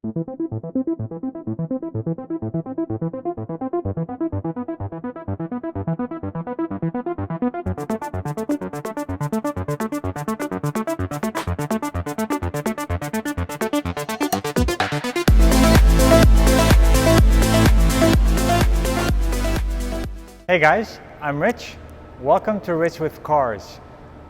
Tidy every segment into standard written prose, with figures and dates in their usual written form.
Hey guys, I'm Rich. Welcome to Rich with Cars.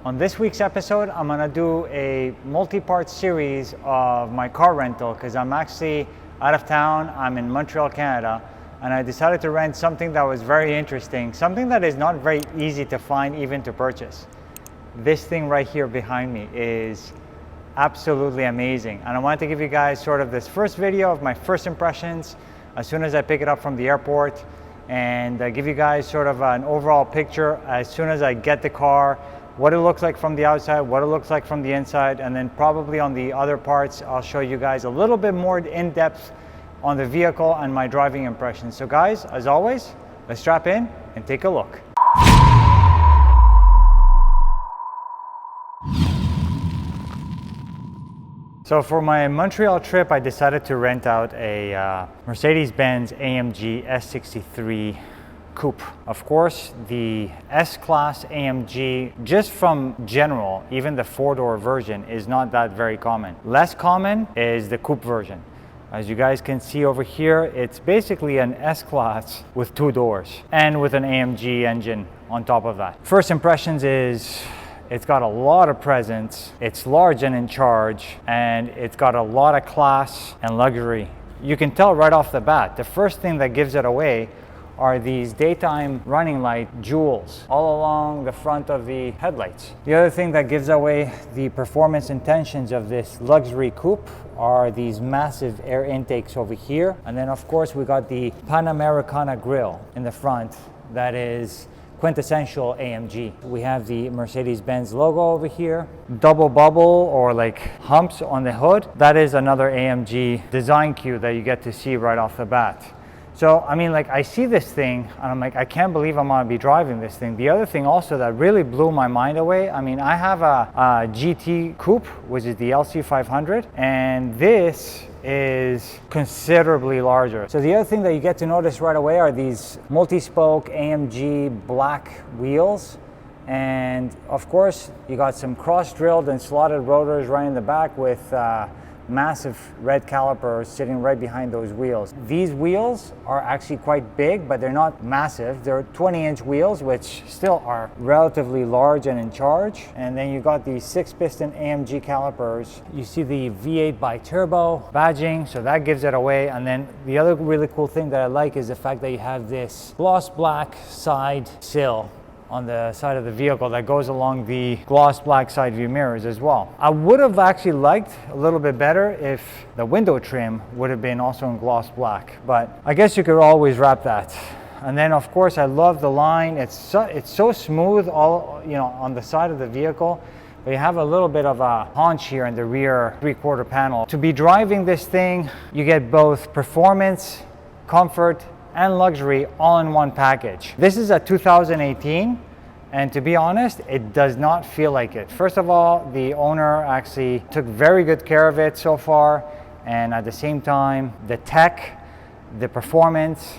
On this week's episode, I'm gonna do a multi-part series of my car rental because I'm actually out of town. I'm in Montreal, Canada, and I decided to rent something that was very interesting, something that is not very easy to find, even to purchase. This thing right here behind me is absolutely amazing, and I wanted to give you guys sort of this first video of my first impressions as soon as I pick it up from the airport, and give you guys sort of an overall picture as soon as I get the car, what it looks like from the outside, what it looks like from the inside, and then probably on the other parts I'll show you guys a little bit more in depth on the vehicle and my driving impressions. So guys, as always, let's strap in and take a look. So for my Montreal trip, I decided to rent out a Mercedes-Benz AMG S63 Coupe. Of course, the S-Class AMG, just from general, even the four-door version is not that very common. Less common is the Coupe version. As you guys can see over here, it's basically an S-Class with two doors and with an AMG engine on top of that. First impressions is, it's got a lot of presence, it's large and in charge, and it's got a lot of class and luxury. You can tell right off the bat, the first thing that gives it away are these daytime running light jewels all along the front of the headlights. The other thing that gives away the performance intentions of this luxury coupe are these massive air intakes over here. And then of course we got the Panamericana grille in the front that is quintessential AMG. We have the Mercedes-Benz logo over here, double bubble or like humps on the hood. That is another AMG design cue that you get to see right off the bat. So, I mean, like I see this thing and I'm like, I can't believe I'm gonna be driving this thing. The other thing also that really blew my mind away, I mean, I have a GT Coupe, which is the LC500, and this is considerably larger. So the other thing that you get to notice right away are these multi-spoke AMG black wheels. And of course, you got some cross-drilled and slotted rotors right in the back with massive red calipers sitting right behind those wheels. These wheels are actually quite big, but they're not massive. They're 20-inch wheels, which still are relatively large and in charge. And then you got these 6-piston AMG calipers. You see the V8 bi-turbo badging, so that gives it away. And then the other really cool thing that I like is the fact that you have this gloss black side sill on the side of the vehicle that goes along the gloss black side view mirrors as well. I would have actually liked a little bit better if the window trim would have been also in gloss black, but I guess you could always wrap that. And then of course I love the line. It's so smooth all, you know, on the side of the vehicle. But you have a little bit of a haunch here in the rear three-quarter panel. To be driving this thing, you get both performance, comfort, and luxury all in one package. This is a 2018, and to be honest, it does not feel like it. First of all, the owner actually took very good care of it so far, and at the same time, the tech, the performance,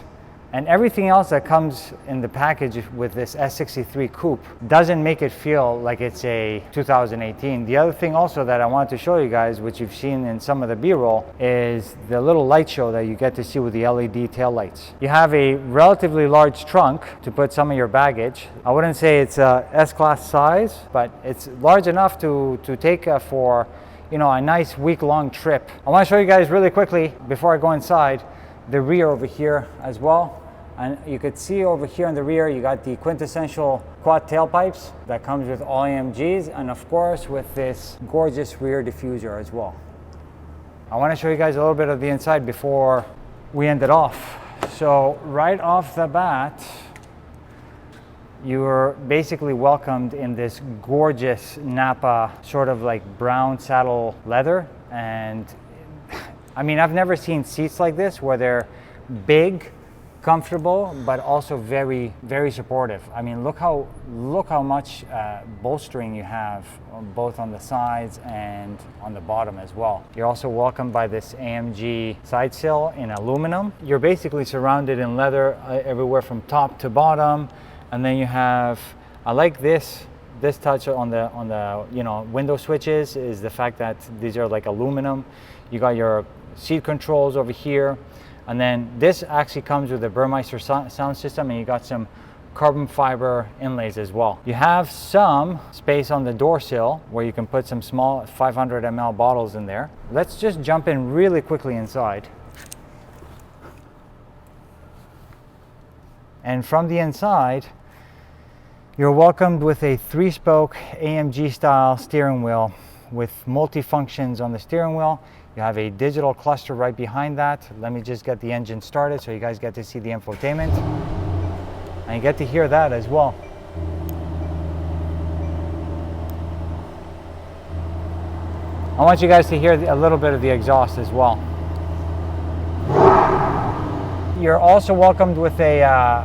and everything else that comes in the package with this S63 Coupe doesn't make it feel like it's a 2018. The other thing also that I wanted to show you guys, which you've seen in some of the B-roll, is the little light show that you get to see with the LED tail lights. You have a relatively large trunk to put some of your baggage. I wouldn't say it's a S-Class size, but it's large enough to take for, you know, a nice week-long trip. I want to show you guys really quickly before I go inside the rear over here as well. And you could see over here in the rear, you got the quintessential quad tailpipes that comes with all AMGs, and of course with this gorgeous rear diffuser as well. I want to show you guys a little bit of the inside before we end it off. So right off the bat, you're basically welcomed in this gorgeous Napa sort of like brown saddle leather. And I mean, I've never seen seats like this where they're big, comfortable, but also very, very supportive. I mean, look how much bolstering you have both on the sides and on the bottom as well. You're also welcomed by this AMG side sill in aluminum. You're basically surrounded in leather everywhere from top to bottom, and then you have, I like this touch on the window switches is the fact that these are like aluminum. You got your seat controls over here. And then this actually comes with a Burmeister sound system, and you got some carbon fiber inlays as well. You have some space on the door sill where you can put some small 500 ml bottles in there. Let's just jump in really quickly inside. And from the inside, you're welcomed with a 3-spoke AMG style steering wheel with multi-functions on the steering wheel. You have a digital cluster right behind that. Let me just get the engine started so you guys get to see the infotainment. And you get to hear that as well. I want you guys to hear a little bit of the exhaust as well. You're also welcomed with a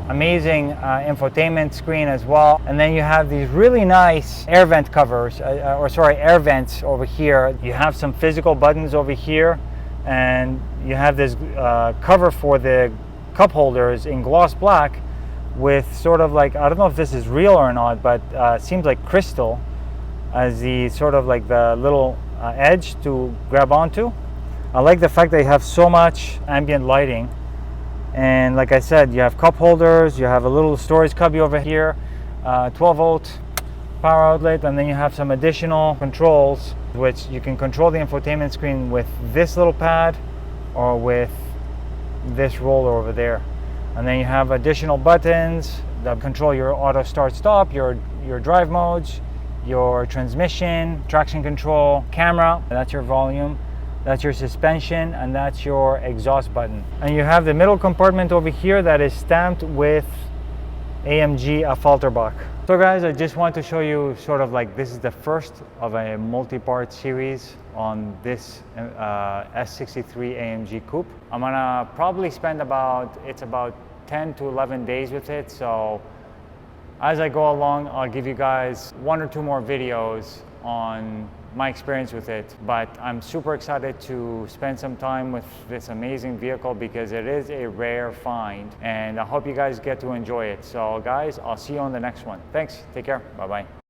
amazing infotainment screen as well. And then you have these really nice air vent covers, air vents over here. You have some physical buttons over here, and you have this cover for the cup holders in gloss black with sort of like, I don't know if this is real or not, but seems like crystal as the sort of like the little edge to grab onto. I like the fact that you have so much ambient lighting. And like I said, you have cup holders, you have a little storage cubby over here, 12-volt power outlet, and then you have some additional controls, which you can control the infotainment screen with this little pad or with this roller over there. And then you have additional buttons that control your auto start stop, your drive modes, your transmission, traction control, camera, that's your volume. That's your suspension, and that's your exhaust button. And you have the middle compartment over here that is stamped with AMG Falterbach. So guys, I just want to show you sort of like, this is the first of a multi-part series on this S63 AMG Coupe. I'm gonna probably spend about 10 to 11 days with it. So as I go along, I'll give you guys 1 or 2 more videos on my experience with it, but I'm super excited to spend some time with this amazing vehicle because it is a rare find, and I hope you guys get to enjoy it. So guys, I'll see you on the next one. Thanks, take care, bye-bye.